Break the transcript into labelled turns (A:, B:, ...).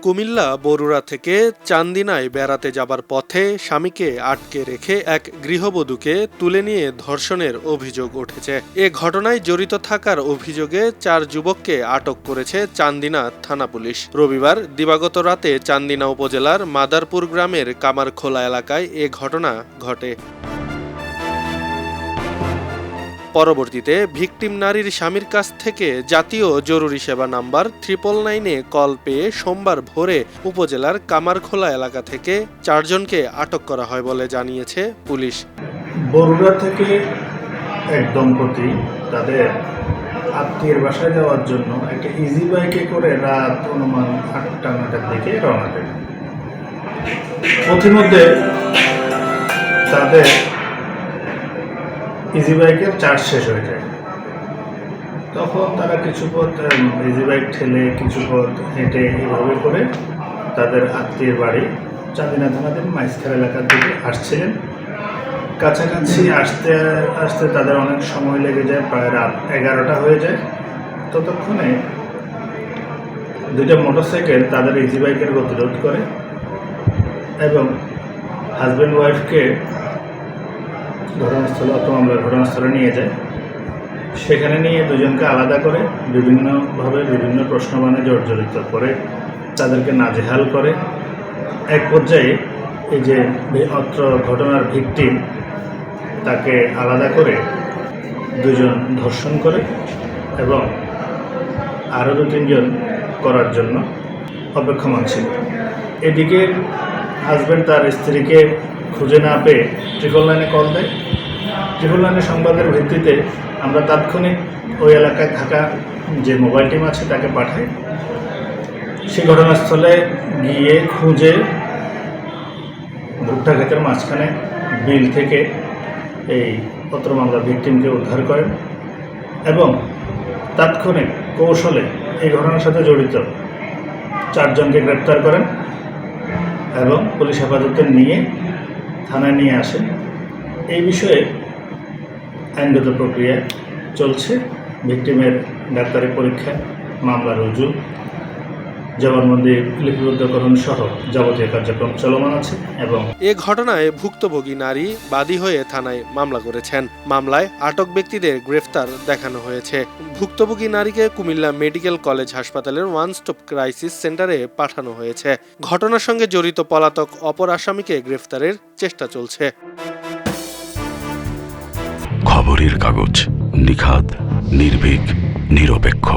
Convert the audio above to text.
A: কুমিল্লা বরুড়া থেকে চান্দিনায় বেড়াতে যাবার পথে স্বামীকে আটকে রেখে এক গৃহবধূকে তুলে নিয়ে ধর্ষণের অভিযোগ উঠেছে। এ ঘটনায় জড়িত থাকার অভিযোগে 4 যুবককে আটক করেছে চান্দিনা থানা পুলিশ। রবিবার দিবাগত রাতে চান্দিনা উপজেলার মাদারপুর গ্রামের কামারখোলা এলাকায় এ ঘটনা ঘটে। পরবর্তীতে ভিকটিম নারীর স্বামীর কাছ থেকে জাতীয় জরুরি সেবা নাম্বার 999-এ কল পেয়ে সোমবার ভোরে উপজেলার কামারখোলা এলাকা থেকে 4 জনকে আটক করা হয় বলে জানিয়েছে পুলিশ।
B: বরুড়া থেকে এক দম্পতি তাদের আত্মীয়ের বাসায় যাওয়ার জন্য একটা ইজি বাইকে করে রাত অনুমান 8টা-9টার দিকে রওনা দেয়। পথিমধ্যে তাদের ইজি বাইকের চার্জ শেষ হয়ে যায়। তখন তারা কিছু পথ ইজি বাইক ঠেলে কিছু পথ হেঁটে এভাবে করে তাদের আত্মীয়ের বাড়ি চান্দিনা থানাধীন মাইজখাল এলাকার দিকে আসছিলেন। কাছাকাছি আসতে আসতে তাদের অনেক সময় লেগে যায়, প্রায় রাত 11টা হয়ে যায়। ততক্ষণে 2টা মোটরসাইকেল তাদের ইজি বাইকের গতিরোধ করে এবং হাজব্যান্ড ওয়াইফকে ঘটনাস্থলে নিয়ে যায়। সেখানে নিয়ে দুজনকে আলাদা করে বিভিন্নভাবে বিভিন্ন প্রশ্নবাণে জর্জরিত করে তাদেরকে নাজেহাল করে। এক পর্যায়ে এই যে অত্র ঘটনার ভিকটিম তাকে আলাদা করে 2 জন ধর্ষণ করে এবং আরও 2-3 জন করার জন্য অপেক্ষমান ছিল। এদিকে হাজব্যান্ড তার স্ত্রীকে খুঁজে না পেয়ে 999-এ কল দেয়। 999-এর সংবাদের ভিত্তিতে আমরা তাৎক্ষণিক ওই এলাকায় থাকা যে মোবাইল টিম আছে তাকে পাঠাই। সেই ঘটনাস্থলে গিয়ে খুঁজে ভুট্টা ক্ষেতের মাঝখানে বিল থেকে এই পত্র মামলার ভিকটিমকে উদ্ধার করেন এবং তাৎক্ষণিক কৌশলে এই ঘটনার সাথে জড়িত 4 জনকে গ্রেপ্তার করেন এবং পুলিশ হেফাজতে নিয়ে থানায় নিয়ে আসেন। এই বিষয়ে আইনগত প্রক্রিয়া চলছে। ভিকটিমের ডাক্তারি পরীক্ষা, মামলা রুজু, জবানবন্দি লিপিবদ্ধকরণ সহ যাবতীয় কার্যক্রম চলমান আছে। এবং
A: এ ঘটনায় ভুক্তভোগী নারী বাদী হয়ে থানায় মামলা করেছেন। মামলায় আটক ব্যক্তিদের গ্রেফতার দেখানো হয়েছে। ভুক্তভোগী নারীকে কুমিল্লা মেডিকেল কলেজ হাসপাতালের 1 স্টপ ক্রাইসিস সেন্টারে পাঠানো হয়েছে। ঘটনার সঙ্গে জড়িত পলাতক অপর আসামিকে গ্রেফতারের চেষ্টা চলছে।
C: খবরের কাগজ, নিখাদ, নির্ভীক, নিরপেক্ষ।